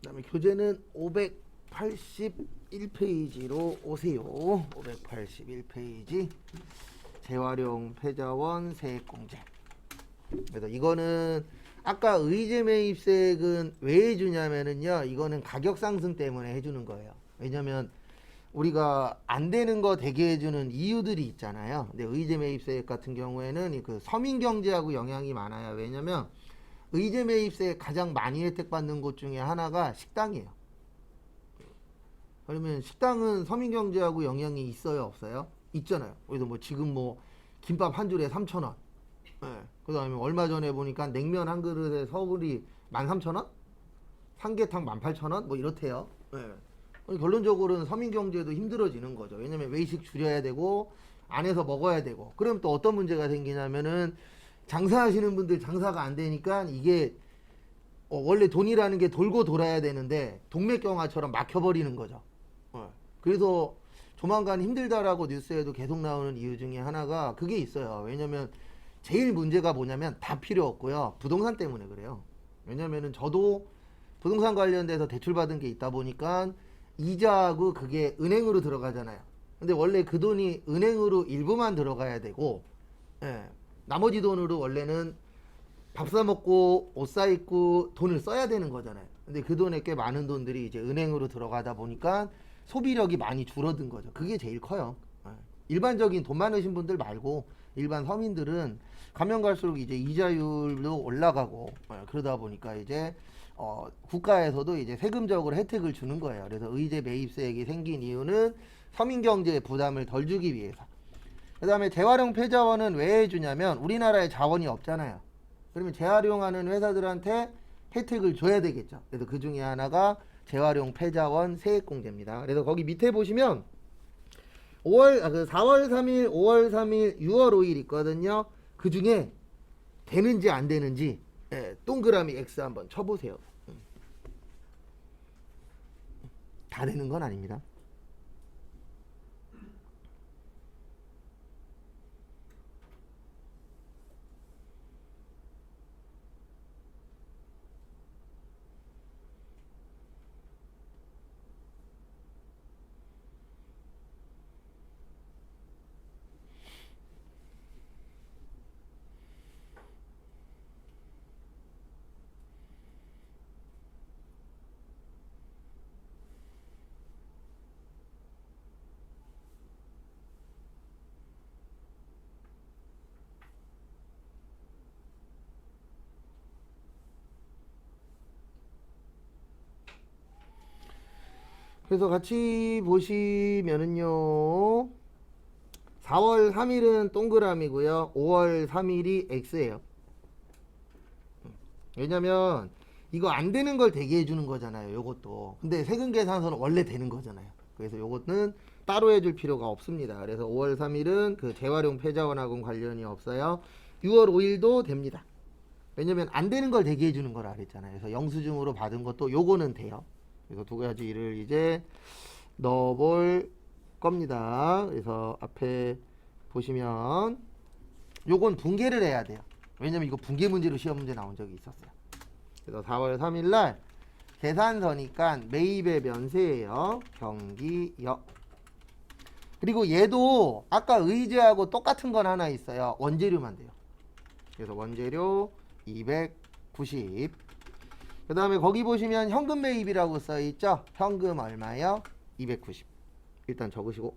그다음에 교재는 581페이지로 오세요. 581페이지 재활용 패자원 세액공제. 그래서 이거는 아까 의제 매입세액은 왜 해주냐면은요, 이거는 가격 상승 때문에 해주는 거예요. 왜냐면 우리가 안 되는 거 되게 해주는 이유들이 있잖아요. 근데 의제 매입세액 같은 경우에는 그 서민 경제하고 영향이 많아요. 왜냐면 의제 매입세액 가장 많이 혜택받는 곳 중에 하나가 식당이에요. 그러면 식당은 서민 경제하고 영향이 있어요, 없어요? 있잖아요. 그래서 뭐 지금 뭐 김밥 한 줄에 3,000원. 네. 그 다음에 얼마 전에 보니까 냉면 한 그릇에 서울이 13,000원? 삼계탕 18,000원? 뭐 이렇대요. 네. 결론적으로는 서민 경제도 힘들어지는 거죠. 왜냐면 외식 줄여야 되고 안에서 먹어야 되고. 그럼 또 어떤 문제가 생기냐면은 장사하시는 분들 장사가 안 되니까 이게 원래 돈이라는 게 돌고 돌아야 되는데 동맥경화처럼 막혀버리는 거죠. 그래서 조만간 힘들다라고 뉴스에도 계속 나오는 이유 중에 하나가 그게 있어요. 왜냐면 제일 문제가 뭐냐면 다 필요 없고요. 부동산 때문에 그래요. 왜냐면은 저도 부동산 관련돼서 대출 받은 게 있다 보니까 이자하고 그게 은행으로 들어가잖아요. 근데 원래 그 돈이 은행으로 일부만 들어가야 되고, 예, 나머지 돈으로 원래는 밥 사 먹고 옷 사 입고 돈을 써야 되는 거잖아요. 근데 그 돈에 꽤 많은 돈들이 이제 은행으로 들어가다 보니까 소비력이 많이 줄어든 거죠. 그게 제일 커요. 예. 일반적인 돈 많으신 분들 말고 일반 서민들은 가면 갈수록 이제 이자율도 올라가고, 그러다 보니까 이제 국가에서도 이제 세금적으로 혜택을 주는 거예요. 그래서 의제 매입세액이 생긴 이유는 서민 경제에 부담을 덜 주기 위해서. 그 다음에 재활용 폐자원은 왜 해주냐면 우리나라에 자원이 없잖아요. 그러면 재활용하는 회사들한테 혜택을 줘야 되겠죠. 그래서 그 중에 하나가 재활용 폐자원 세액공제입니다. 그래서 거기 밑에 보시면 4월 3일, 5월 3일, 6월 5일 있거든요. 그 중에 되는지 안 되는지 동그라미 X 한번 쳐보세요. 다 되는 건 아닙니다. 그래서 같이 보시면은요, 4월 3일은 동그라미고요, 5월 3일이 X예요. 왜냐면 이거 안 되는 걸 대게 해주는 거잖아요, 요것도. 근데 세금 계산서는 원래 되는 거잖아요. 그래서 요것은 따로 해줄 필요가 없습니다. 그래서 5월 3일은 그 재활용 폐자원하고는 관련이 없어요. 6월 5일도 됩니다. 왜냐면 안 되는 걸 대게 해주는 거라 그랬잖아요. 그래서 영수증으로 받은 것도 요거는 돼요. 그래서 두 가지를 이제 넣어볼 겁니다. 그래서 앞에 보시면 요건 분계를 해야 돼요. 왜냐면 이거 분계 문제로 시험 문제 나온 적이 있었어요. 그래서 4월 3일날 계산서니까 매입의 면세예요. 경기역. 그리고 얘도 아까 의제하고 똑같은 건 하나 있어요. 원재료만 돼요. 그래서 원재료 290. 그 다음에 거기 보시면 현금 매입이라고 써있죠. 현금 얼마요? 290. 일단 적으시고.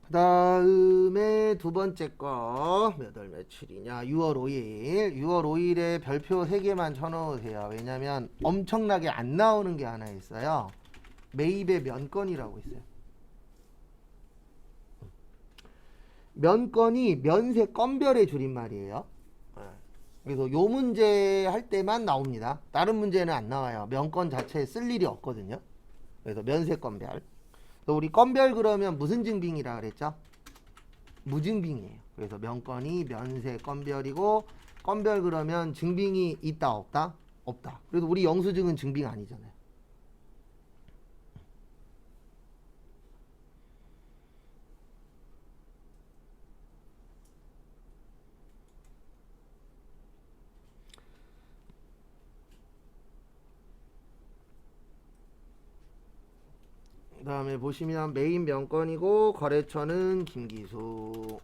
그 다음에 두 번째 거 몇 월 며칠이냐, 6월 5일 6월 5일에 별표 3개만 쳐놓으세요. 왜냐면 엄청나게 안 나오는 게 하나 있어요. 매입의 면건이라고 있어요. 면건이 면세 건별의 줄임말이에요. 그래서 요 문제 할 때만 나옵니다. 다른 문제는 안 나와요. 면건 자체에 쓸 일이 없거든요. 그래서 면세 건별. 우리 건별 그러면 무슨 증빙이라 그랬죠? 무증빙이에요. 그래서 면건이 면세 건별이고, 건별 그러면 증빙이 있다 없다? 없다. 그래서 우리 영수증은 증빙 아니잖아요. 그 다음에 보시면 메인 명건이고 거래처는 김기수.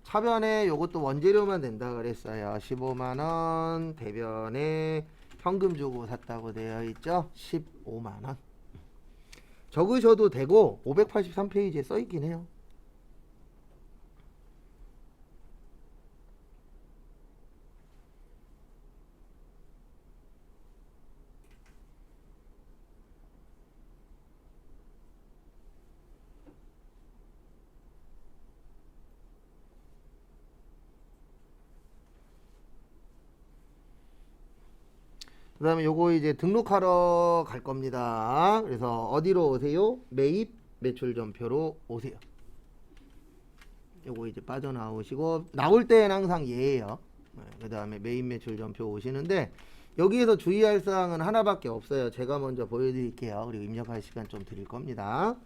차변에 요것도 원재료만 된다 그랬어요. 15만원. 대변에 현금 주고 샀다고 되어 있죠. 15만원. 적으셔도 되고 583페이지에 써 있긴 해요. 그 다음에 요거 이제 등록하러 갈 겁니다. 그래서 어디로 오세요? 매입 매출전표로 오세요. 요거 이제 빠져나오시고, 나올 때는 항상 예예요. 그 다음에 매입 매출전표 오시는데, 여기에서 주의할 사항은 하나밖에 없어요. 제가 먼저 보여드릴게요. 그리고 입력할 시간 좀 드릴 겁니다.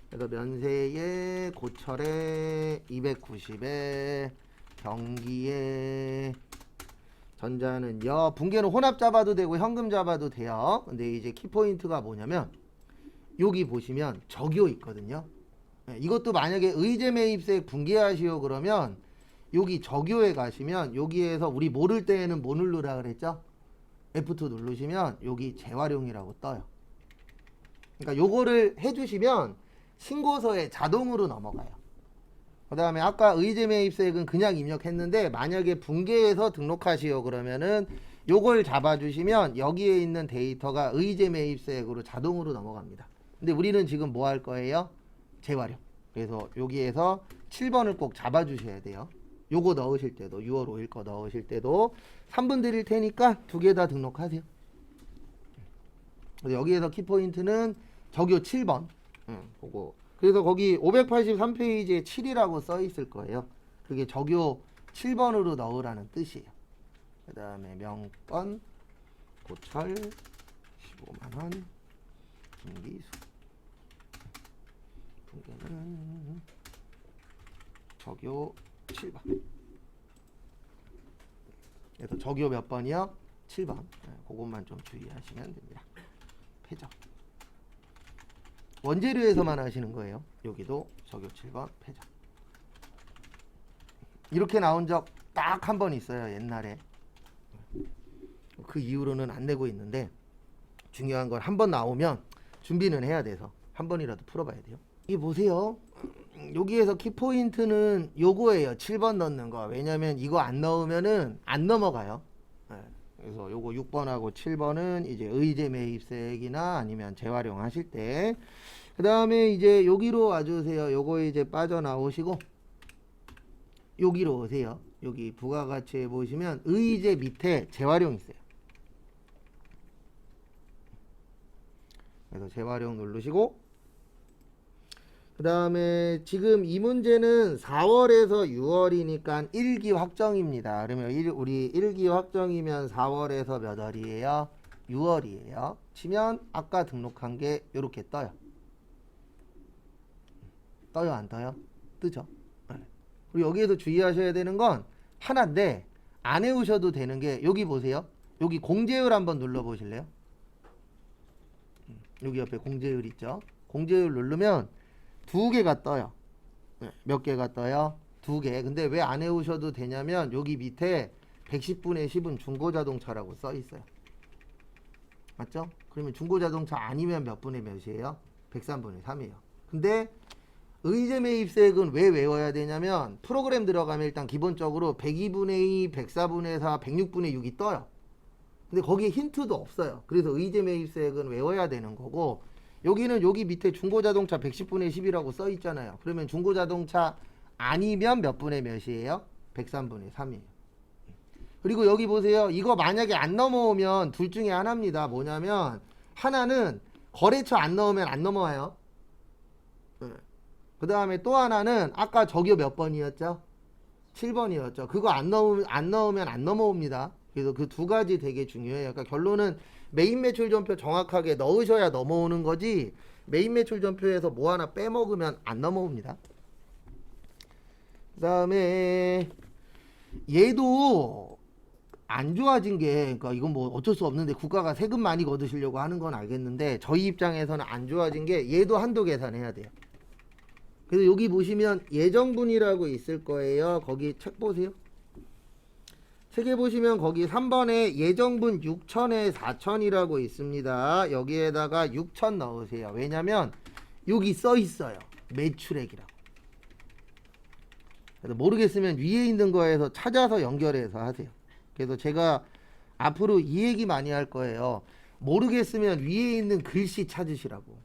그래서 면세에, 고철에, 290에, 경기에, 전자는 붕괴는 혼합 잡아도 되고 현금 잡아도 돼요. 근데 이제 키포인트가 뭐냐면 여기 보시면 적요 있거든요. 이것도 만약에 의제 매입세 붕괴하시오 그러면 여기 적요에 가시면 여기에서 우리 모를 때에는 뭐 누르라 그랬죠? F2 누르시면 여기 재활용이라고 떠요. 그러니까 요거를 해주시면 신고서에 자동으로 넘어가요. 그 다음에 아까 의제 매입세액은 그냥 입력했는데 만약에 붕괴해서 등록하시오 그러면은 요걸 잡아주시면 여기에 있는 데이터가 의제 매입세액으로 자동으로 넘어갑니다. 근데 우리는 지금 뭐 할 거예요? 재활용. 그래서 여기에서 7번을 꼭 잡아주셔야 돼요. 요거 넣으실 때도 6월 5일 거 넣으실 때도 3분 드릴 테니까 두 개 다 등록하세요. 여기에서 키포인트는 적요 7번 보고, 그래서 거기 583페이지에 7이라고 써 있을 거예요. 그게 적요 7번으로 넣으라는 뜻이에요. 그 다음에 명건 고철 15만원 김기수. 붕괴는 적요 7번. 그래서 적요 몇 번이요? 7번. 그것만 좀 주의하시면 됩니다. 패적. 원재료에서만 하시는 거예요. 여기도 적요 7번 패적. 이렇게 나온 적 딱 한 번 있어요. 옛날에. 그 이후로는 안 내고 있는데 중요한 건 한 번 나오면 준비는 해야 돼서 한 번이라도 풀어봐야 돼요. 이 보세요. 여기에서 키포인트는 요거예요. 7번 넣는 거. 왜냐면 이거 안 넣으면은 안 넘어가요. 그래서 요거 6번하고 7번은 이제 의제 매입세액이나 아니면 재활용 하실 때. 그 다음에 이제 여기로 와주세요. 요거 이제 빠져나오시고 여기로 오세요. 여기 부가가치에 보시면 의제 밑에 재활용 있어요. 그래서 재활용 누르시고, 그 다음에 지금 이 문제는 4월에서 6월이니까 1기 확정입니다. 그러면 우리 1기 확정이면 4월에서 몇 월이에요? 6월이에요. 치면 아까 등록한 게 이렇게 떠요. 떠요 안 떠요? 뜨죠. 그리고 여기에서 주의하셔야 되는 건 하나인데 안 해오셔도 되는 게, 여기 보세요. 여기 공제율 한번 눌러 보실래요? 여기 옆에 공제율 있죠. 공제율 누르면 두 개가 떠요. 몇 개가 떠요? 두 개. 근데 왜 안 해오셔도 되냐면 여기 밑에 110분의 10은 중고자동차라고 써 있어요. 맞죠? 그러면 중고자동차 아니면 몇 분의 몇이에요? 103분의 3이에요. 근데 의제 매입세액은 왜 외워야 되냐면 프로그램 들어가면 일단 기본적으로 102분의 2, 104분의 4, 106분의 6이 떠요. 근데 거기에 힌트도 없어요. 그래서 의제 매입세액은 외워야 되는 거고, 여기는 여기 밑에 중고자동차 110분의 10이라고 써 있잖아요. 그러면 중고자동차 아니면 몇 분의 몇이에요? 103분의 3이에요. 그리고 여기 보세요. 이거 만약에 안 넘어오면 둘 중에 하나입니다. 뭐냐면 하나는 거래처 안 넣으면 안 넘어와요. 그 다음에 또 하나는 아까 저기요 몇 번이었죠? 7번이었죠. 그거 안 넣으면 안 넘어옵니다. 그래서 그 두 가지 되게 중요해요. 그러니까 결론은 메인 매출 전표 정확하게 넣으셔야 넘어오는 거지, 메인 매출 전표에서 뭐 하나 빼먹으면 안 넘어옵니다. 그 다음에 얘도 안 좋아진 게, 그러니까 이건 뭐 어쩔 수 없는데 국가가 세금 많이 거두시려고 하는 건 알겠는데 저희 입장에서는 안 좋아진 게 얘도 한도 계산해야 돼요. 그래서 여기 보시면 예정분이라고 있을 거예요. 거기 책 보세요. 책에 보시면 거기 3번에 예정분 6천에 4천이라고 있습니다. 여기에다가 6천 넣으세요. 왜냐면 여기 써 있어요. 매출액이라고. 그래서 모르겠으면 위에 있는 거에서 찾아서 연결해서 하세요. 그래서 제가 앞으로 이 얘기 많이 할 거예요. 모르겠으면 위에 있는 글씨 찾으시라고.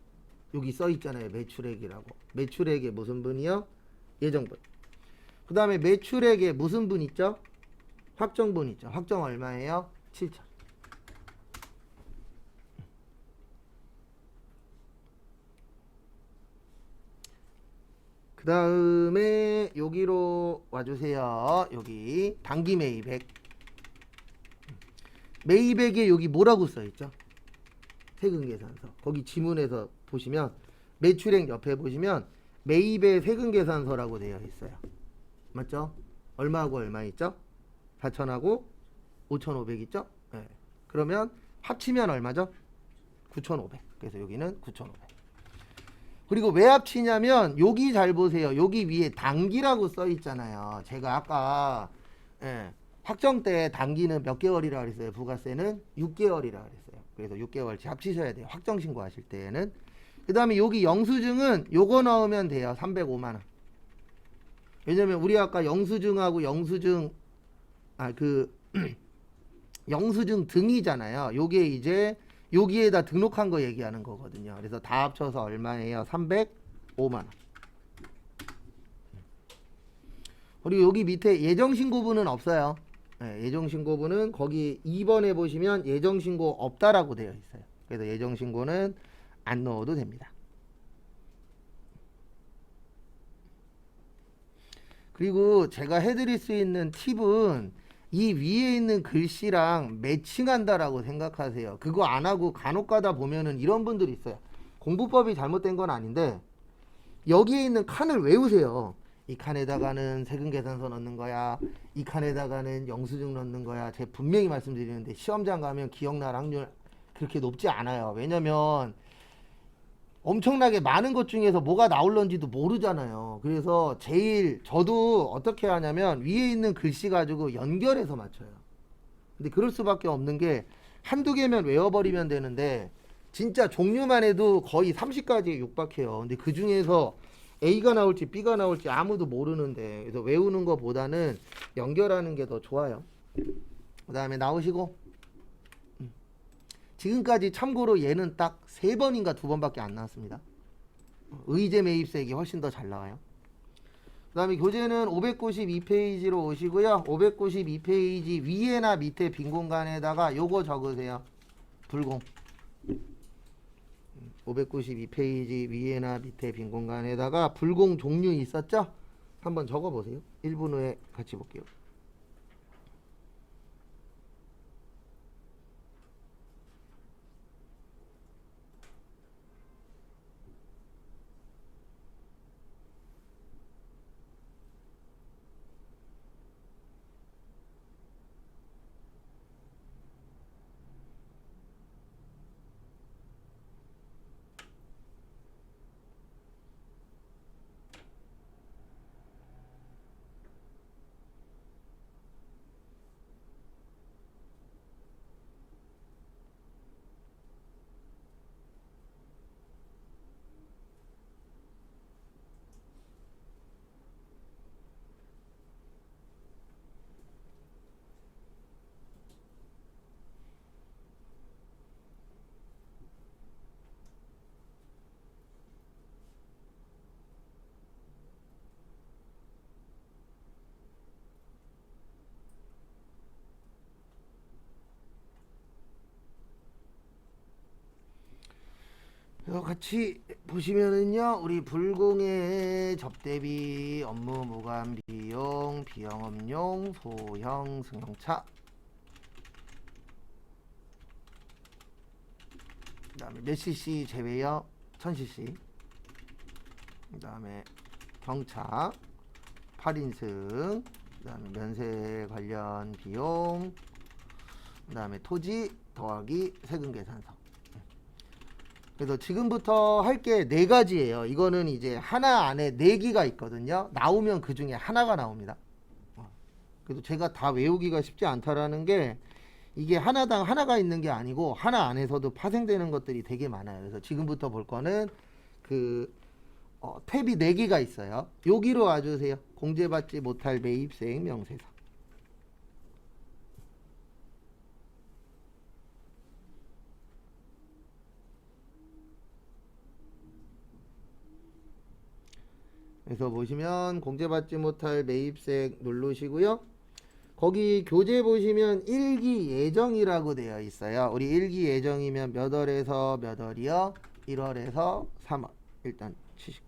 여기 써 있잖아요. 매출액이라고. 매출액의 무슨 분이요? 예정분. 그 다음에 매출액의 무슨 분 있죠? 확정분 있죠. 확정 얼마예요? 7천. 그 다음에 여기로 와주세요. 여기 단기 매입액. 매입액에 여기 뭐라고 써있죠? 세금계산서. 거기 지문에서 보시면 매출액 옆에 보시면 매입의 세금계산서라고 되어 있어요. 맞죠? 얼마하고 얼마 있죠? 4천하고 5,500 있죠? 네. 그러면 합치면 얼마죠? 9,500. 그래서 여기는 9,500. 그리고 왜 합치냐면 여기 잘 보세요. 여기 위에 단기라고 써 있잖아요. 제가 아까 확정 때 단기는 몇 개월이라 그랬어요? 부가세는 6개월이라 그랬어요. 그래서 6개월치 합치셔야 돼요. 확정 신고하실 때에는. 그 다음에 여기 영수증은 요거 넣으면 돼요. 305만원. 왜냐면 우리 아까 영수증하고 영수증 영수증 등이잖아요. 요게 이제 여기에다 등록한 거 얘기하는 거거든요. 그래서 다 합쳐서 얼마예요? 305만원. 그리고 여기 밑에 예정신고분은 없어요. 예정신고분은 거기 2번에 보시면 예정신고 없다라고 되어 있어요. 그래서 예정신고는 안 넣어도 됩니다. 그리고 제가 해드릴 수 있는 팁은 이 위에 있는 글씨랑 매칭한다라고 생각하세요. 그거 안 하고 간혹 가다 보면은 이런 분들이 있어요. 공부법이 잘못된 건 아닌데 여기에 있는 칸을 외우세요. 이 칸에다가는 세금계산서 넣는 거야. 이 칸에다가는 영수증 넣는 거야. 제가 분명히 말씀드리는데 시험장 가면 기억날 확률 그렇게 높지 않아요. 왜냐면 엄청나게 많은 것 중에서 뭐가 나올런지도 모르잖아요. 그래서 제일 저도 어떻게 하냐면 위에 있는 글씨 가지고 연결해서 맞춰요. 근데 그럴 수밖에 없는 게 한두 개면 외워버리면 되는데 진짜 종류만 해도 거의 30가지에 육박해요. 근데 그 중에서 A가 나올지 B가 나올지 아무도 모르는데 그래서 외우는 것보다는 연결하는 게 더 좋아요. 그 다음에 나오시고 지금까지 참고로 얘는 딱 3번인가 2번밖에 안 나왔습니다. 의제 매입세액이 훨씬 더 잘 나와요. 그 다음에 교재는 592페이지로 오시고요. 592페이지 위에나 밑에 빈 공간에다가 요거 적으세요. 불공. 592페이지 위에나 밑에 빈 공간에다가 불공 종류 있었죠? 한번 적어보세요. 1분 후에 같이 볼게요. 같이 보시면은요, 우리 불공의 접대비, 업무 무관 비용, 비영업용, 소형 승용차, 그 다음에 몇 cc 제외요? 1000cc. 그 다음에 경차 8인승, 그 다음에 면세 관련 비용, 그 다음에 토지 더하기 세금 계산서. 그래서 지금부터 할 게 네 가지예요. 이거는 이제 하나 안에 네 개가 있거든요. 나오면 그 중에 하나가 나옵니다. 그래도 제가 다 외우기가 쉽지 않다라는 게 이게 하나당 하나가 있는 게 아니고 하나 안에서도 파생되는 것들이 되게 많아요. 그래서 지금부터 볼 거는 그 탭이 4개가 있어요. 여기로 와주세요. 공제받지 못할 매입세액 명세서. 그래서 보시면 공제받지 못할 매입세액 누르시고요. 거기 교재 보시면 일기 예정이라고 되어 있어요. 우리 일기 예정이면 몇 월에서 몇 월이요? 1월에서 3월. 일단 치시고.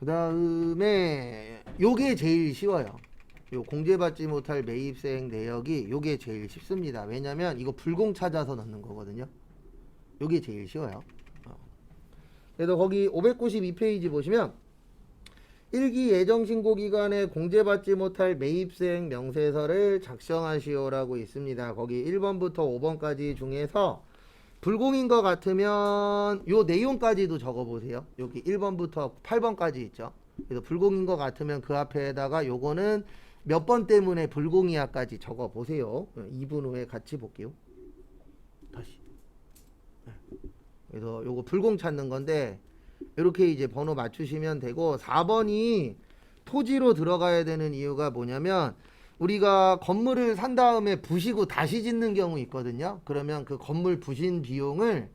그 다음에 요게 제일 쉬워요. 요 공제받지 못할 매입세액 내역이 요게 제일 쉽습니다. 왜냐면 이거 불공 찾아서 넣는 거거든요. 요게 제일 쉬워요. 그래서 거기 592페이지 보시면 일기 예정신고기간에 공제받지 못할 매입세액 명세서를 작성하시오라고 있습니다. 거기 1번부터 5번까지 중에서 불공인 것 같으면 요 내용까지도 적어보세요. 여기 1번부터 8번까지 있죠. 그래서 불공인 것 같으면 그 앞에다가 요거는 몇 번 때문에 불공이야까지 적어보세요. 2분 후에 같이 볼게요. 다시. 그래서 요거 불공 찾는 건데 이렇게 이제 번호 맞추시면 되고 4번이 토지로 들어가야 되는 이유가 뭐냐면 우리가 건물을 산 다음에 부시고 다시 짓는 경우 있거든요. 그러면 그 건물 부신 비용을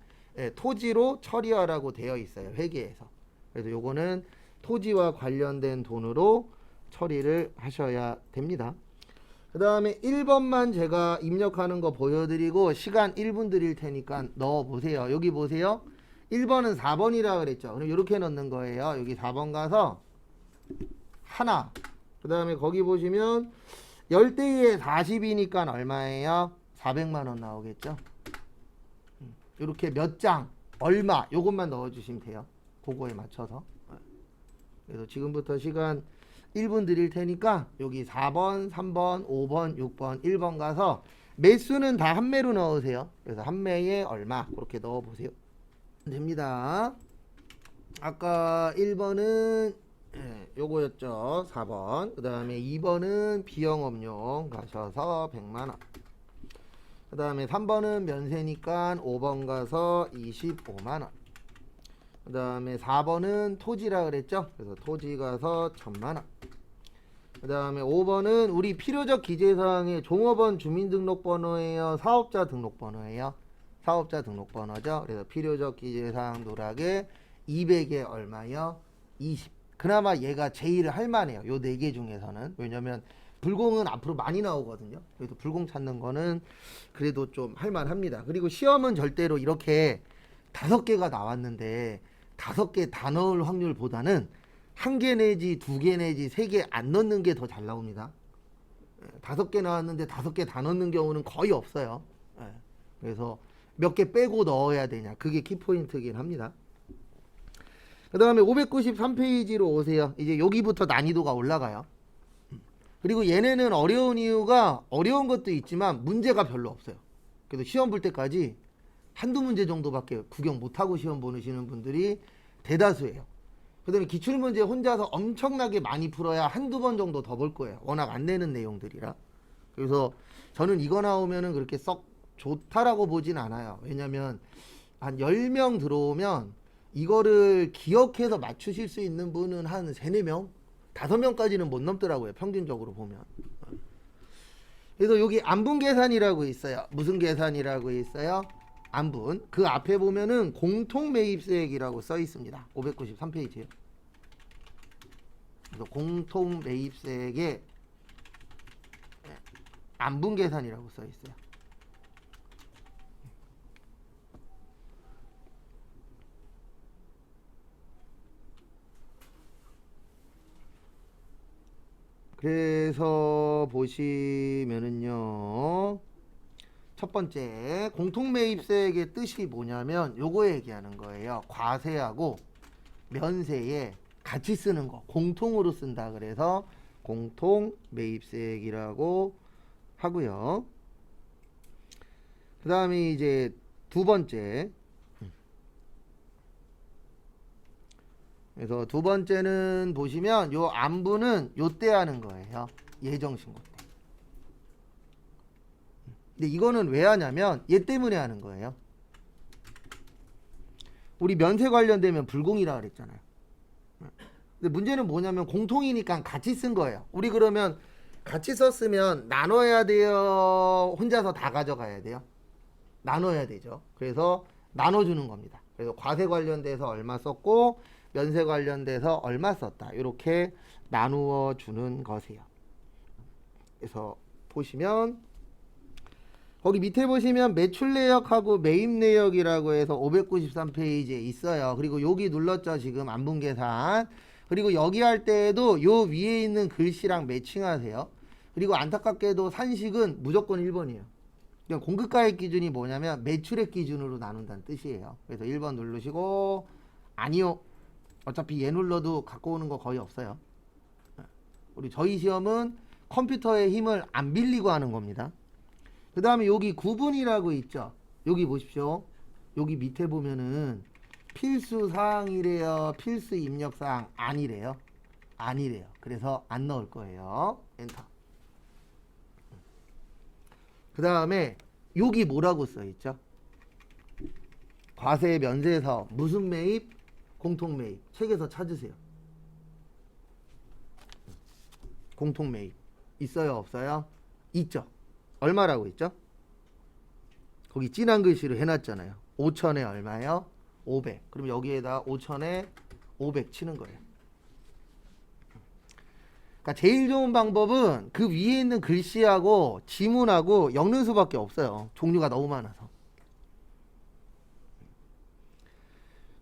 토지로 처리하라고 되어 있어요. 회계에서. 그래서 요거는 토지와 관련된 돈으로 처리를 하셔야 됩니다. 그 다음에 1번만 제가 입력하는 거 보여드리고 시간 1분 드릴 테니까 넣어보세요. 여기 보세요. 1번은 4번이라 그랬죠. 그럼 이렇게 넣는 거예요. 여기 4번 가서 하나. 그 다음에 거기 보시면 10대 2에 40이니까 얼마예요? 400만원 나오겠죠. 이렇게 몇 장, 얼마 요것만 넣어주시면 돼요. 그거에 맞춰서. 그래서 지금부터 시간 1분 드릴 테니까 여기 4번, 3번, 5번, 6번, 1번 가서 매수는 다 한 매로 넣으세요. 그래서 한 매에 얼마 그렇게 넣어보세요. 됩니다. 아까 1번은 요거였죠. 4번. 그 다음에 2번은 비영업용 가셔서 100만원. 그 다음에 3번은 면세니까 5번 가서 25만원. 그 다음에 4번은 토지라 그랬죠. 그래서 토지 가서 1000만원. 그 다음에 5번은 우리 필요적 기재사항의 종업원 주민등록번호예요, 사업자 등록번호예요? 사업자 등록번호죠. 그래서 필요적 기재사항 노랗게 200에 얼마요? 20. 그나마 얘가 제일 할만해요. 요 4개 중에서는. 왜냐면 불공은 앞으로 많이 나오거든요. 그래서 불공 찾는 거는 그래도 좀 할만합니다. 그리고 시험은 절대로 이렇게 5개가 나왔는데 5개 다 넣을 확률보다는 1개 내지 2개 내지 3개 안 넣는 게 더 잘 나옵니다. 5개 나왔는데 5개 다 넣는 경우는 거의 없어요. 그래서 몇 개 빼고 넣어야 되냐, 그게 키포인트긴 합니다. 그 다음에 593페이지로 오세요. 이제 여기부터 난이도가 올라가요. 그리고 얘네는 어려운 이유가 어려운 것도 있지만 문제가 별로 없어요. 그래서 시험 볼 때까지 한두 문제 정도밖에 구경 못하고 시험 보시는 분들이 대다수예요. 그 다음에 기출문제 혼자서 엄청나게 많이 풀어야 한두 번 정도 더 볼 거예요. 워낙 안 내는 내용들이라. 그래서 저는 이거 나오면은 그렇게 썩 좋다라고 보진 않아요. 왜냐면 한 10명 들어오면 이거를 기억해서 맞추실 수 있는 분은 한 3, 4명? 5명까지는 못 넘더라고요. 평균적으로 보면. 그래서 여기 안분 계산이라고 있어요. 무슨 계산이라고 있어요? 안분. 그 앞에 보면은 공통매입세액이라고 써 있습니다. 593페이지에요. 그래서 공통매입세액에 안분 계산이라고 써 있어요. 그래서 보시면은요, 첫 번째 공통매입세액의 뜻이 뭐냐면 요거 얘기하는 거예요. 과세하고 면세에 같이 쓰는 거 공통으로 쓴다 그래서 공통매입세액이라고 하고요. 그 다음에 이제 두 번째, 그래서 두 번째는 보시면 요 안부는 요때 하는 거예요. 예정신고 때. 근데 이거는 왜 하냐면 얘 때문에 하는 거예요. 우리 면세 관련되면 불공이라 그랬잖아요. 근데 문제는 뭐냐면 공통이니까 같이 쓴 거예요. 우리 그러면 같이 썼으면 나눠야 돼요? 혼자서 다 가져가야 돼요? 나눠야 되죠. 그래서 나눠주는 겁니다. 그래서 과세 관련돼서 얼마 썼고 면세 관련돼서 얼마 썼다. 이렇게 나누어 주는 것이에요. 그래서 보시면 거기 밑에 보시면 매출 내역하고 매입 내역이라고 해서 593페이지에 있어요. 그리고 여기 눌렀죠. 지금 안분 계산. 그리고 여기 할 때에도 요 위에 있는 글씨랑 매칭하세요. 그리고 안타깝게도 산식은 무조건 1번이에요. 그러니까 공급가액 기준이 뭐냐면 매출액 기준으로 나눈다는 뜻이에요. 그래서 1번 누르시고 아니요. 어차피 얘 눌러도 갖고 오는 거 거의 없어요. 우리 저희 시험은 컴퓨터의 힘을 안 빌리고 하는 겁니다. 그 다음에 여기 구분이라고 있죠. 여기 보십시오. 여기 밑에 보면은 필수 사항이래요. 필수 입력 사항 아니래요. 아니래요. 그래서 안 넣을 거예요. 엔터. 그 다음에 여기 뭐라고 써있죠? 과세 면세서 무슨 매입? 공통 매입. 책에서 찾으세요. 공통 매입. 있어요? 없어요? 있죠. 얼마라고 있죠? 거기 진한 글씨로 해놨잖아요. 5천에 얼마요? 500. 그럼 여기에다 5천에 500 치는 거예요. 그러니까 제일 좋은 방법은 그 위에 있는 글씨하고 지문하고 엮는 수밖에 없어요. 종류가 너무 많아서.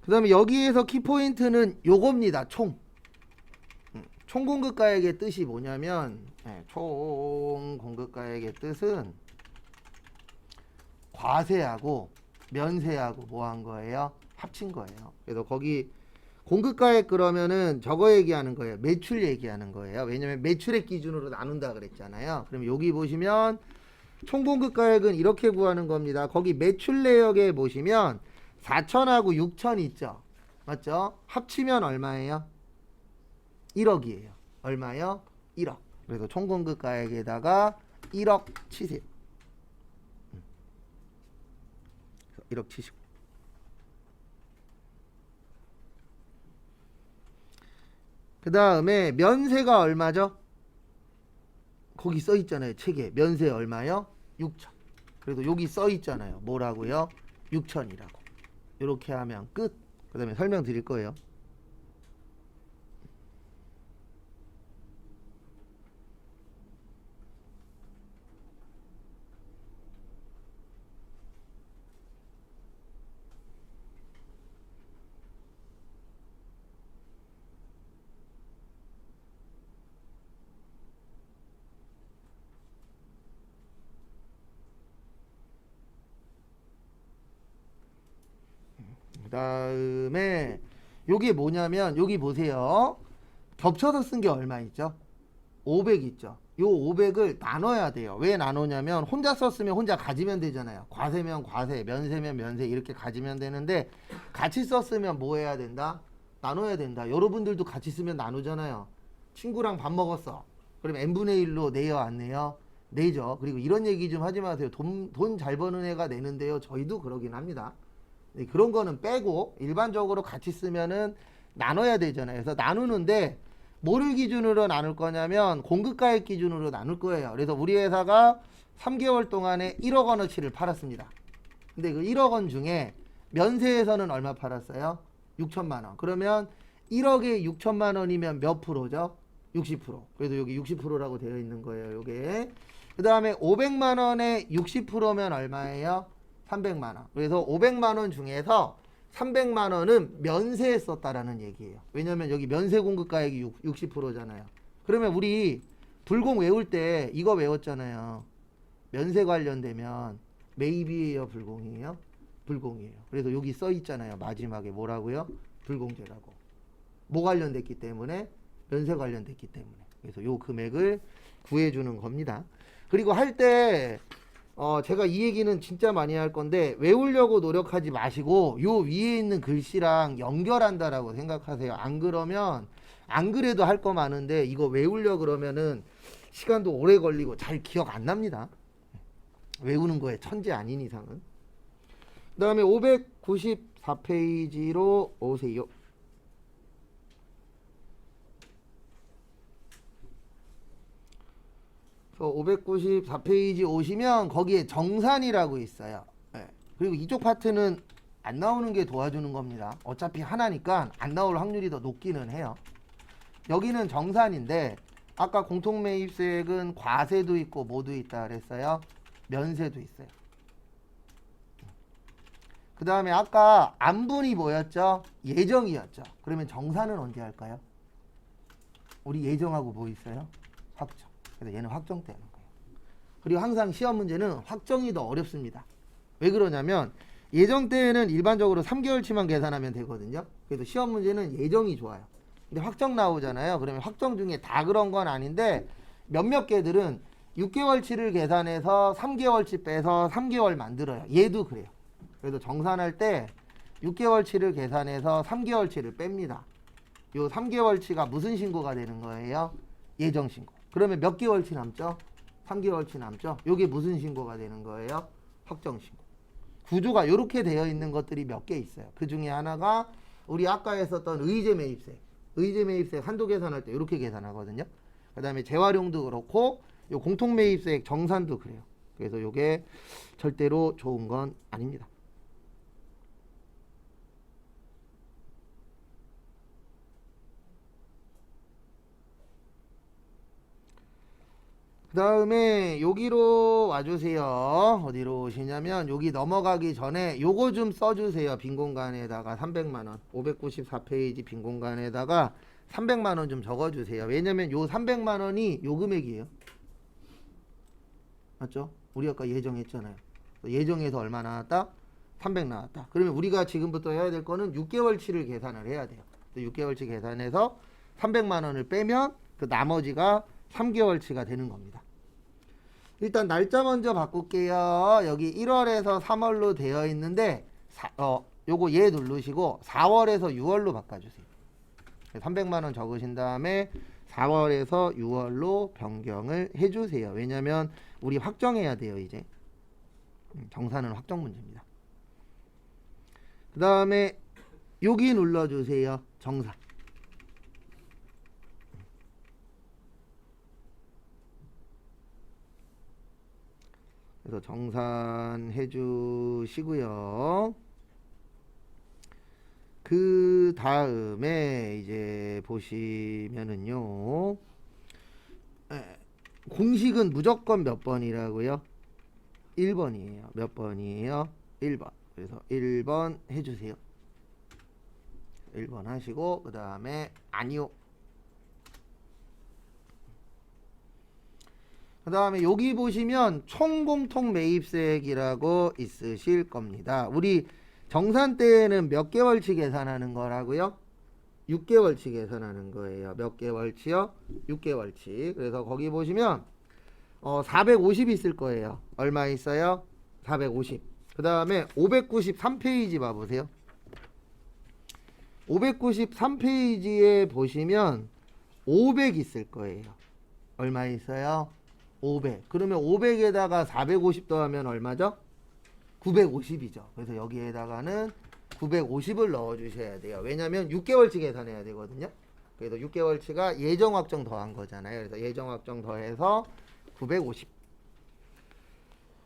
그 다음에 여기에서 키포인트는 요겁니다. 총. 총 공급가액의 뜻이 뭐냐면 총 공급가액의 뜻은 과세하고 면세하고 뭐 한 거예요? 합친 거예요. 그래서 거기 공급가액 그러면은 저거 얘기하는 거예요. 매출 얘기하는 거예요. 왜냐면 매출액 기준으로 나눈다 그랬잖아요. 그럼 여기 보시면 총 공급가액은 이렇게 구하는 겁니다. 거기 매출 내역에 보시면 4천하고 6천 있죠. 맞죠? 합치면 얼마예요? 1억이에요. 얼마요? 1억. 그래서 총 공급가액에다가 1억 치세요. 1억 치시고. 그 다음에 면세가 얼마죠? 거기 써 있잖아요. 책에. 면세 얼마요? 6천. 그래도 여기 써 있잖아요. 뭐라고요? 6천이라고. 이렇게 하면 끝. 그 다음에 설명드릴 거예요. 그 다음에 요게 뭐냐면 여기 보세요. 겹쳐서 쓴 게 얼마 있죠? 500 있죠. 요 500을 나눠야 돼요. 왜 나누냐면 혼자 썼으면 혼자 가지면 되잖아요. 과세면 과세, 면세면 면세 이렇게 가지면 되는데 같이 썼으면 뭐 해야 된다? 나눠야 된다. 여러분들도 같이 쓰면 나누잖아요. 친구랑 밥 먹었어. 그럼 n분의 1로 내요 안 내요? 내죠. 그리고 이런 얘기 좀 하지 마세요. 돈 잘 버는 애가 내는데요. 저희도 그러긴 합니다. 그런 거는 빼고 일반적으로 같이 쓰면은 나눠야 되잖아요. 그래서 나누는데 뭐를 기준으로 나눌 거냐면 공급가액 기준으로 나눌 거예요. 그래서 우리 회사가 3개월 동안에 1억 원어치를 팔았습니다. 근데 그 1억 원 중에 면세에서는 얼마 팔았어요? 6천만 원. 그러면 1억에 6천만 원이면 몇 프로죠? 60%. 그래서 여기 60%라고 되어 있는 거예요. 요게. 그 다음에 500만 원에 60%면 얼마예요? 300만 원. 그래서 500만 원 중에서 300만 원은 면세에 썼다라는 얘기예요. 왜냐면 여기 면세 공급가액이 60%잖아요. 그러면 우리 불공 외울 때 이거 외웠잖아요. 면세 관련되면 maybe예요, 불공이에요? 불공이에요. 그래서 여기 써 있잖아요. 마지막에 뭐라고요? 불공제라고. 뭐 관련됐기 때문에? 면세 관련됐기 때문에. 그래서 요 금액을 구해주는 겁니다. 그리고 할 때 제가 이 얘기는 진짜 많이 할 건데 외우려고 노력하지 마시고 요 위에 있는 글씨랑 연결한다라고 생각하세요. 안 그러면 안 그래도 할 거 많은데 이거 외우려 그러면은 시간도 오래 걸리고 잘 기억 안 납니다. 외우는 거에 천재 아닌 이상은. 그 다음에 594페이지로 오세요. 594페이지 오시면 거기에 정산이라고 있어요. 네. 그리고 이쪽 파트는 안 나오는 게 도와주는 겁니다. 어차피 하나니까 안 나올 확률이 더 높기는 해요. 여기는 정산인데 아까 공통매입세액은 과세도 있고 뭐도 있다 그랬어요? 면세도 있어요. 그 다음에 아까 안분이 뭐였죠? 예정이었죠. 그러면 정산은 언제 할까요? 우리 예정하고 뭐 있어요? 확정. 그래서 얘는 확정되는 거예요. 그리고 항상 시험 문제는 확정이 더 어렵습니다. 왜 그러냐면 예정 때에는 일반적으로 3개월치만 계산하면 되거든요. 그래서 시험 문제는 예정이 좋아요. 근데 확정 나오잖아요. 그러면 확정 중에 다 그런 건 아닌데 몇몇 개들은 6개월치를 계산해서 3개월치 빼서 3개월 만들어요. 얘도 그래요. 그래서 정산할 때 6개월치를 계산해서 3개월치를 뺍니다. 요 3개월치가 무슨 신고가 되는 거예요? 예정 신고. 그러면 몇 개월치 남죠? 3개월치 남죠? 요게 무슨 신고가 되는 거예요? 확정 신고. 구조가 이렇게 되어 있는 것들이 몇 개 있어요. 그 중에 하나가 우리 아까 했었던 의제 매입세. 의제 매입세 한도 계산할 때 이렇게 계산하거든요. 그 다음에 재활용도 그렇고 요 공통 매입세액 정산도 그래요. 그래서 요게 절대로 좋은 건 아닙니다. 그 다음에 여기로 와주세요. 어디로 오시냐면 여기 넘어가기 전에 요거 좀 써주세요. 빈 공간에다가 300만원 594페이지 빈 공간에다가 300만원 좀 적어주세요. 왜냐면 요 300만원이 요 금액이에요. 맞죠? 우리 아까 예정했잖아요. 예정에서 얼마 나왔다? 300 나왔다. 그러면 우리가 지금부터 해야 될 거는 6개월치를 계산을 해야 돼요. 6개월치 계산해서 300만원을 빼면 그 나머지가 3개월치가 되는 겁니다. 일단 날짜 먼저 바꿀게요. 여기 1월에서 3월로 되어 있는데 요거 얘 누르시고 4월에서 6월로 바꿔주세요. 300만원 적으신 다음에 4월에서 6월로 변경을 해주세요. 왜냐면 우리 확정해야 돼요. 이제 정산은 확정 문제입니다. 그 다음에 여기 눌러주세요. 정산. 그래서 정산해 주시고요. 그 다음에 이제 보시면은요. 공식은 무조건 몇 번이라고요? 1번이에요. 몇 번이에요? 1번. 그래서 1번 해주세요. 1번 하시고 그 다음에 아니요. 그 다음에 여기 보시면 총공통 매입세액이라고 있으실 겁니다. 우리 정산 때에는 몇 개월치 계산하는 거라고요? 6개월치 계산하는 거예요. 몇 개월치요? 6개월치. 그래서 거기 보시면 450 있을 거예요. 얼마 있어요? 450. 그 다음에 593페이지 봐보세요. 593페이지에 보시면 500 있을 거예요. 얼마 있어요? 500. 그러면 500에다가 450 더하면 얼마죠? 950이죠. 그래서 여기에다가는 950을 넣어 주셔야 돼요. 왜냐면 6개월치 계산해야 되거든요. 그래서 6개월치가 예정 확정 더한 거잖아요. 그래서 예정 확정 더해서 950.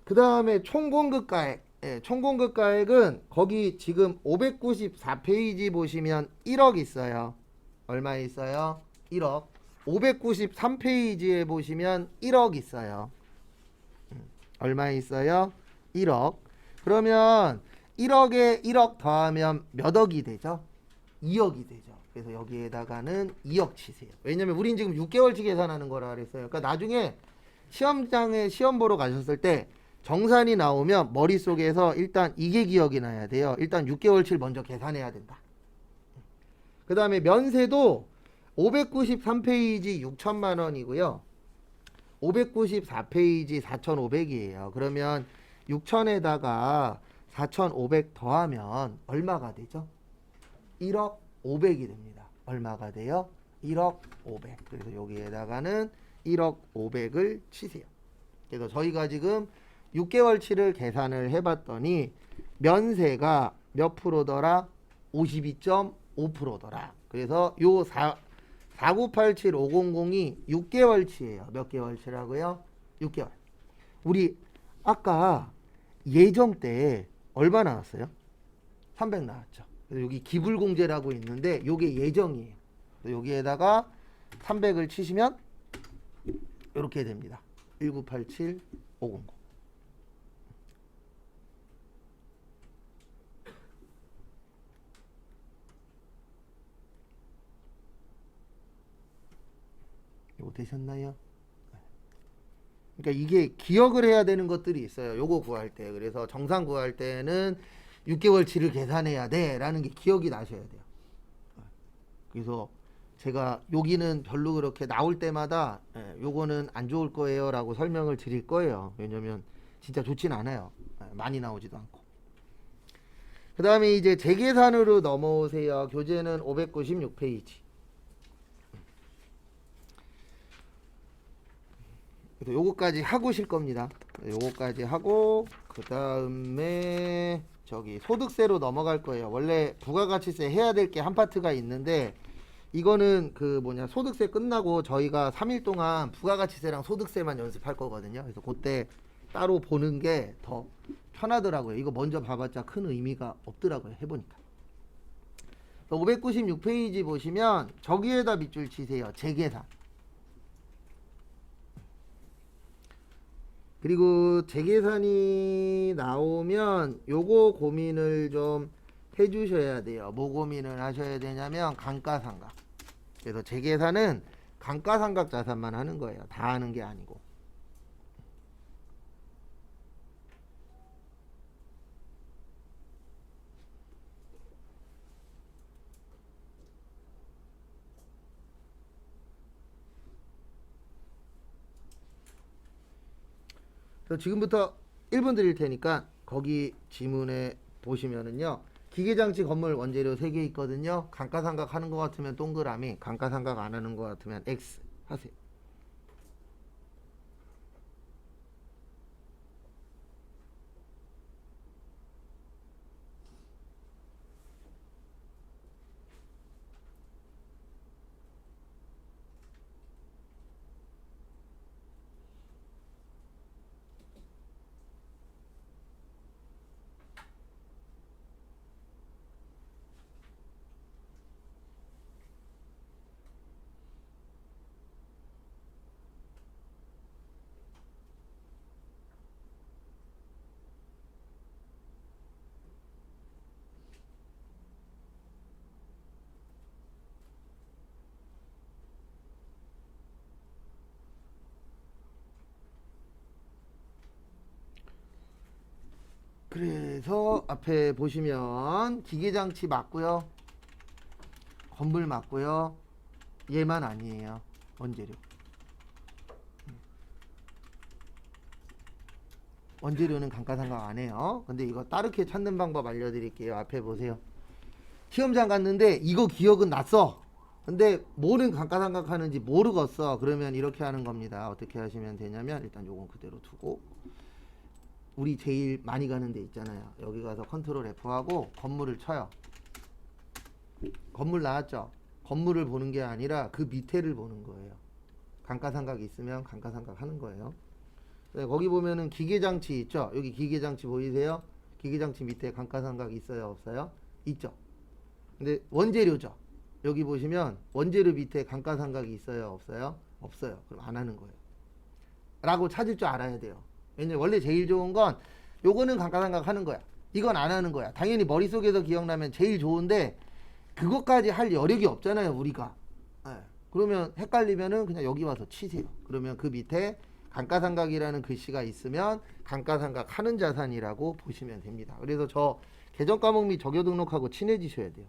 그 다음에 총공급가액. 총공급가액은 거기 지금 594페이지 보시면 1억 있어요. 얼마 있어요? 1억. 593페이지에 보시면 1억 있어요. 얼마 있어요? 1억. 그러면 1억에 1억 더하면 몇 억이 되죠? 2억이 되죠. 그래서 여기에다가는 2억 치세요. 왜냐면 우린 지금 6개월치 계산하는 거라 그랬어요. 그러니까 나중에 시험장에 시험 보러 가셨을 때 정산이 나오면 머릿속에서 일단 이게 기억이 나야 돼요. 일단 6개월치를 먼저 계산해야 된다. 그 다음에 면세도 593페이지 6천만 원이고요. 594페이지 4,500이에요. 그러면 6천에다가 4,500 더하면 얼마가 되죠? 1억 500이 됩니다. 얼마가 돼요? 1억 500. 그래서 여기에다가는 1억 500을 치세요. 그래서 저희가 지금 6개월치를 계산을 해봤더니 면세가 몇 프로더라? 52.5%더라. 그래서 요 4987500이 6개월치예요. 몇 개월치라고요? 6개월. 우리 아까 예정 때 얼마 나왔어요? 300 나왔죠. 그래서 여기 기불공제라고 있는데 요게 예정이에요. 여기에다가 300을 치시면 이렇게 됩니다. 1987500. 요거 되셨나요? 그러니까 이게 기억을 해야 되는 것들이 있어요. 요거 구할 때. 그래서 정상 구할 때는 6개월치를 계산해야 돼 라는 게 기억이 나셔야 돼요. 그래서 제가 여기는 별로 그렇게 나올 때마다 요거는 안 좋을 거예요 라고 설명을 드릴 거예요. 왜냐면 진짜 좋진 않아요. 많이 나오지도 않고. 그 다음에 이제 재계산으로 넘어오세요. 교재는 596페이지. 그래서 요거까지 하고 실 겁니다. 요거까지 하고 그 다음에 저기 소득세로 넘어갈 거예요. 원래 부가가치세 해야 될 게 한 파트가 있는데 이거는 그 소득세 끝나고 저희가 3일 동안 부가가치세랑 소득세만 연습할 거거든요. 그래서 그때 따로 보는 게 더 편하더라고요. 이거 먼저 봐봤자 큰 의미가 없더라고요. 해보니까. 596페이지 보시면 저기에다 밑줄 치세요. 재계산. 그리고 재계산이 나오면 요거 고민을 좀 해주셔야 돼요. 뭐 고민을 하셔야 되냐면 감가상각. 그래서 재계산은 감가상각 자산만 하는 거예요. 다 하는 게 아니고. 그래서 지금부터 1분 드릴 테니까 거기 지문에 보시면은요. 기계장치 건물 원재료 3개 있거든요. 감가상각 하는 것 같으면 동그라미, 감가상각 안 하는 것 같으면 X 하세요. 그래서 앞에 보시면 기계장치 맞고요. 건물 맞고요. 얘만 아니에요. 원재료. 원재료는 감가상각 안 해요. 근데 이거 따르게 찾는 방법 알려드릴게요. 앞에 보세요. 시험장 갔는데 이거 기억은 났어. 근데 뭐는 감가상각 하는지 모르겠어. 그러면 이렇게 하는 겁니다. 어떻게 하시면 되냐면 일단 요건 그대로 두고 우리 제일 많이 가는 데 있잖아요. 여기 가서 컨트롤 F하고 건물을 쳐요. 건물 나왔죠? 건물을 보는 게 아니라 그 밑에를 보는 거예요. 감가상각이 있으면 감가상각 하는 거예요. 거기 보면은 기계장치 있죠? 여기 기계장치 보이세요? 기계장치 밑에 감가상각 있어요? 없어요? 있죠? 근데 원재료죠? 여기 보시면 원재료 밑에 감가상각이 있어요? 없어요? 없어요. 그럼 안 하는 거예요. 라고 찾을 줄 알아야 돼요. 왜냐면 원래 제일 좋은 건 요거는 감가상각 하는 거야. 이건 안 하는 거야. 당연히 머릿속에서 기억나면 제일 좋은데 그것까지 할 여력이 없잖아요. 우리가. 그러면 헷갈리면은 그냥 여기 와서 치세요. 그러면 그 밑에 감가상각이라는 글씨가 있으면 감가상각 하는 자산이라고 보시면 됩니다. 그래서 저 개정 과목 및 적요 등록하고 친해지셔야 돼요.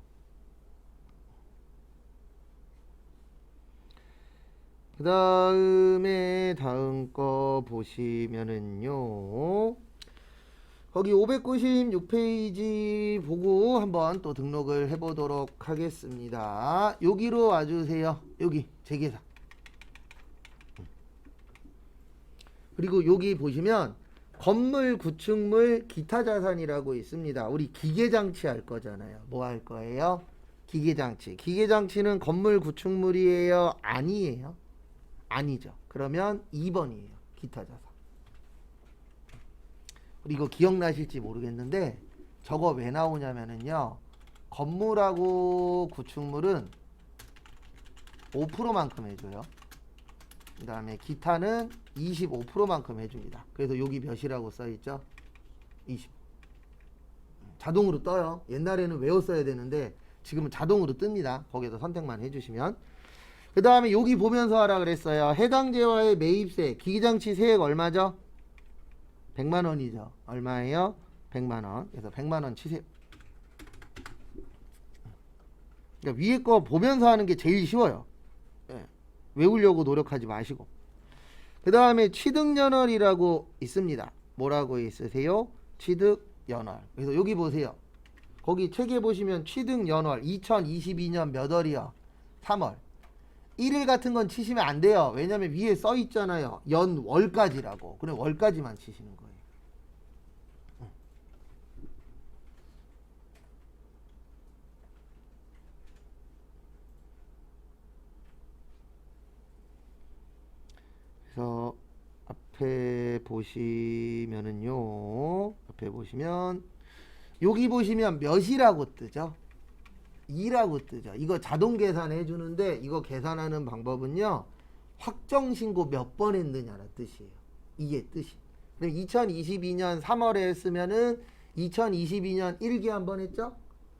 그 다음에 다음 거 보시면은요, 거기 596페이지 보고 한번 또 등록을 해보도록 하겠습니다. 여기로 와주세요. 여기 재계산. 그리고 여기 보시면 건물, 구축물, 기타 자산이라고 있습니다. 우리 기계장치 할 거잖아요. 뭐 할 거예요? 기계장치. 기계장치는 건물, 구축물이에요? 아니에요? 아니죠. 그러면 2번이에요. 기타 자산. 이거 기억나실지 모르겠는데 저거 왜 나오냐면은요, 건물하고 구축물은 5%만큼 해줘요. 그 다음에 기타는 25%만큼 해줍니다. 그래서 여기 몇이라고 써있죠? 20. 자동으로 떠요. 옛날에는 외웠어야 되는데 지금은 자동으로 뜹니다. 거기에서 선택만 해주시면. 그 다음에 여기 보면서 하라 그랬어요. 해당 재화의 매입세, 기기장치 세액 얼마죠? 100만원이죠. 얼마예요? 100만원. 그래서 100만원 치세요. 그러니까 위에 거 보면서 하는 게 제일 쉬워요. 예. 외우려고 노력하지 마시고. 그 다음에 취득연월이라고 있습니다. 뭐라고 있으세요? 취득연월. 그래서 여기 보세요. 거기 책에 보시면 취득연월 2022년 몇 월이요? 3월. 1일 같은 건 치시면 안 돼요. 왜냐면 위에 써 있잖아요. 연월까지라고. 그럼 월까지만 치시는 거예요. 그래서 앞에 보시면은요. 앞에 보시면 여기 보시면 몇이라고 뜨죠? 2라고 뜨죠. 이거 자동 계산해 주는데 이거 계산하는 방법은요, 확정신고 몇 번 했느냐는 뜻이에요. 이게 뜻이. 그럼 2022년 3월에 했으면은 2022년 1기 한 번 했죠?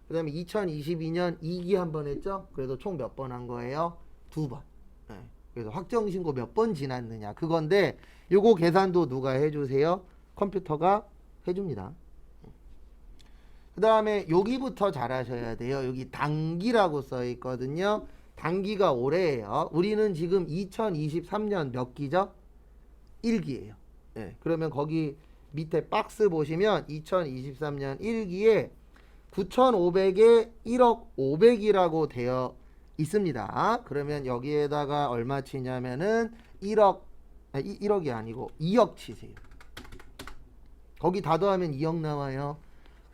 그 다음에 2022년 2기 한 번 했죠? 그래서 총 몇 번 한 거예요? 2번. 네. 그래서 확정신고 몇 번 지났느냐 그건데, 요거 계산도 누가 해주세요? 컴퓨터가 해줍니다. 그 다음에 여기부터 잘 하셔야 돼요. 여기 단기라고 써 있거든요. 단기가 올해예요. 우리는 지금 2023년 몇 기죠? 1기예요. 네, 그러면 거기 밑에 박스 보시면 2023년 1기에 9,500에 1억 500이라고 되어 있습니다. 그러면 여기에다가 얼마 치냐면은 1억이 아니고 2억 치세요. 거기 다 더하면 2억 나와요.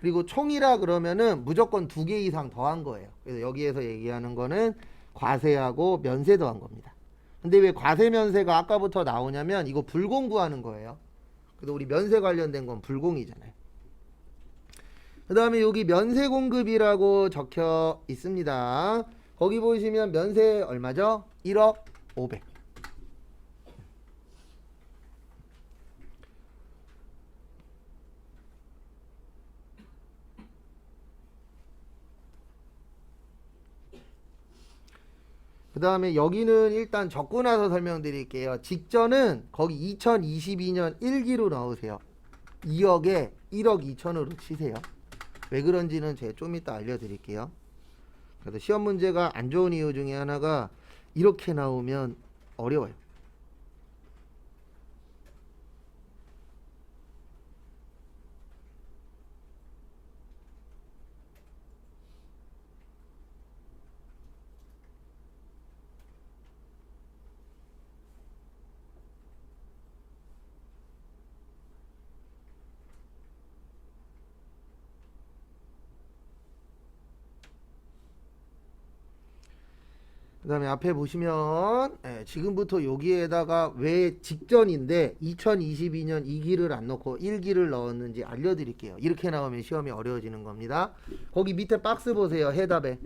그리고 총이라 그러면은 무조건 2개 이상 더한 거예요. 그래서 여기에서 얘기하는 거는 과세하고 면세 더한 겁니다. 근데 왜 과세 면세가 아까부터 나오냐면 이거 불공 구하는 거예요. 그래서 우리 면세 관련된 건 불공이잖아요. 그 다음에 여기 면세 공급이라고 적혀 있습니다. 거기 보시면 면세 얼마죠? 1억 500. 그 다음에 여기는 일단 적고 나서 설명드릴게요. 직전은 거기 2022년 1기로 넣으세요. 2억에 1억 2천으로 치세요. 왜 그런지는 제가 좀 이따 알려드릴게요. 그래서 시험 문제가 안 좋은 이유 중에 하나가 이렇게 나오면 어려워요. 그 다음에 앞에 보시면 지금부터 여기에다가 왜 직전인데 2022년 2기를 안 넣고 1기를 넣었는지 알려드릴게요. 이렇게 나오면 시험이 어려워지는 겁니다. 거기 밑에 박스 보세요. 해답에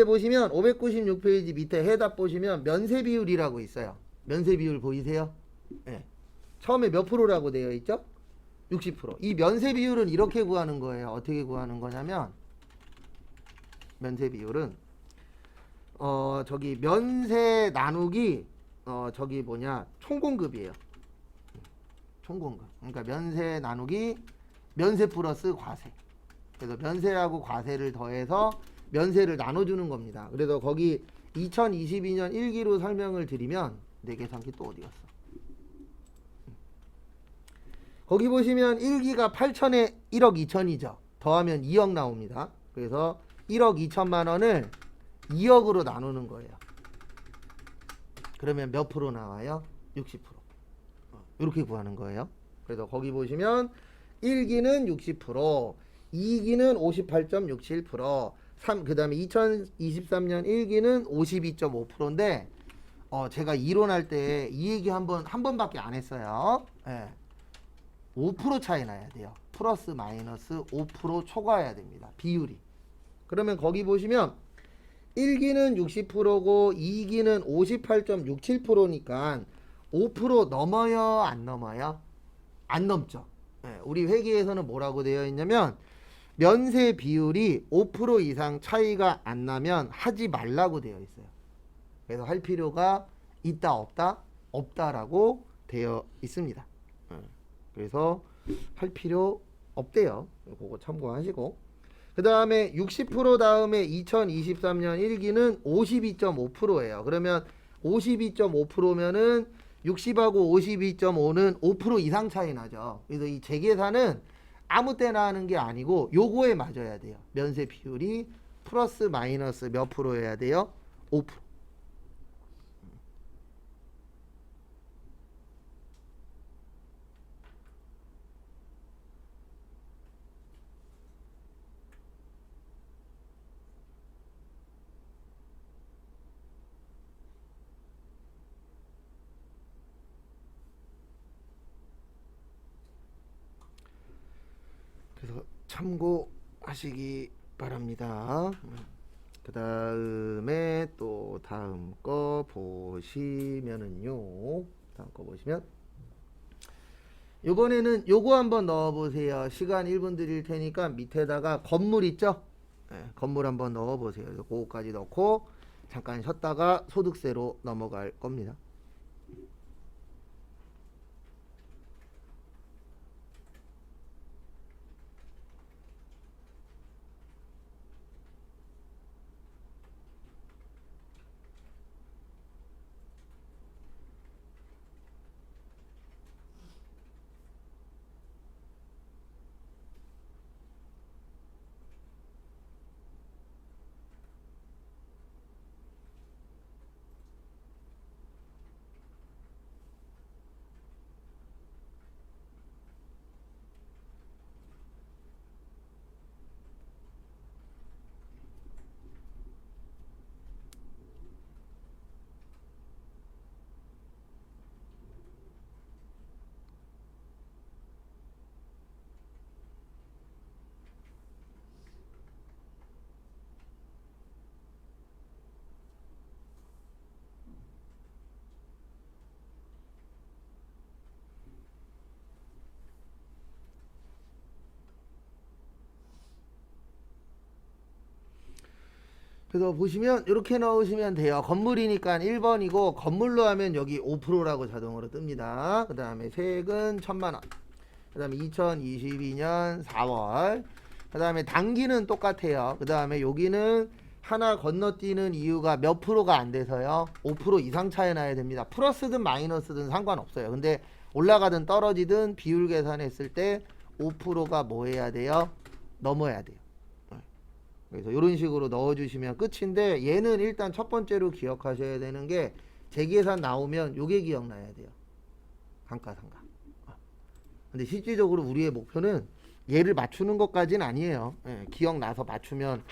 보시면 596페이지 밑에 해답 보시면 면세 비율이라고 있어요. 면세 비율 보이세요? 네. 처음에 몇 프로라고 되어 있죠? 60%. 이 면세 비율은 이렇게 구하는 거예요. 어떻게 구하는 거냐면 면세 비율은 저기 면세 나누기 저기 뭐냐 총공급이에요. 총공급. 그러니까 면세 나누기 면세 플러스 과세. 그래서 면세하고 과세를 더해서 면세를 나눠주는 겁니다. 그래서 거기 2022년 1기로 설명을 드리면 내 계산기 또 어디 갔어? 거기 보시면 1기가 8천에 1억 2천이죠. 더하면 2억 나옵니다. 그래서 1억 2천만 원을 2억으로 나누는 거예요. 그러면 몇 프로 나와요? 60%. 이렇게 구하는 거예요. 그래서 거기 보시면 1기는 60%, 2기는 58.67%, 그 다음에 2023년 1기는 52.5%인데 제가 이론할 때 이 얘기 한 번밖에 안 했어요. 예. 5% 차이 나야 돼요. 플러스 마이너스 5% 초과해야 됩니다. 비율이. 그러면 거기 보시면 1기는 60%고 2기는 58.67%니까 5% 넘어요? 안 넘어요? 안 넘죠. 예, 우리 회계에서는 뭐라고 되어 있냐면 면세 비율이 5% 이상 차이가 안 나면 하지 말라고 되어 있어요. 그래서 할 필요가 있다 없다? 없다라고 되어 있습니다. 그래서 할 필요 없대요. 그거 참고하시고. 그 다음에 60% 다음에 2023년 1기는 52.5%예요. 그러면 52.5%면은 60하고 52.5는 5% 이상 차이 나죠. 그래서 이 재계산은 아무 때나 하는 게 아니고 요거에 맞아야 돼요. 면세 비율이 플러스 마이너스 몇 프로여야 돼요? 5%. 그래서 참고하시기 바랍니다. 그 다음에 또 다음 거 보시면은요. 다음 거 보시면 이번에는 요거 한번 넣어보세요. 시간 1분 드릴 테니까 밑에다가 건물 있죠? 네, 건물 한번 넣어보세요. 그거까지 넣고 잠깐 쉬었다가 소득세로 넘어갈 겁니다. 그래서 보시면 이렇게 넣으시면 돼요. 건물이니까 1번이고 건물로 하면 여기 5%라고 자동으로 뜹니다. 그 다음에 세액은 1000만원. 그 다음에 2022년 4월. 그 다음에 단기는 똑같아요. 그 다음에 여기는 하나 건너뛰는 이유가 몇 프로가 안 돼서요. 5% 이상 차이 나야 됩니다. 플러스든 마이너스든 상관없어요. 근데 올라가든 떨어지든 비율 계산했을 때 5%가 뭐 해야 돼요? 넘어야 돼요. 그래서 이런 식으로 넣어주시면 끝인데 얘는 일단 첫 번째로 기억하셔야 되는 게 재계산 나오면 요게 기억나야 돼요. 감가상각. 근데 실질적으로 우리의 목표는 얘를 맞추는 것까지는 아니에요. 예, 기억나서 맞추면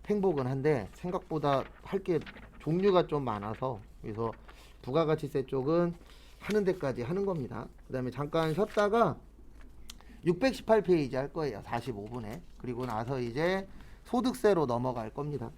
행복은 한데 생각보다 할 게 종류가 좀 많아서 그래서 부가가치세 쪽은 하는 데까지 하는 겁니다. 그 다음에 잠깐 쉬었다가 618페이지 할 거예요. 45분에. 그리고 나서 이제 소득세로 넘어갈 겁니다.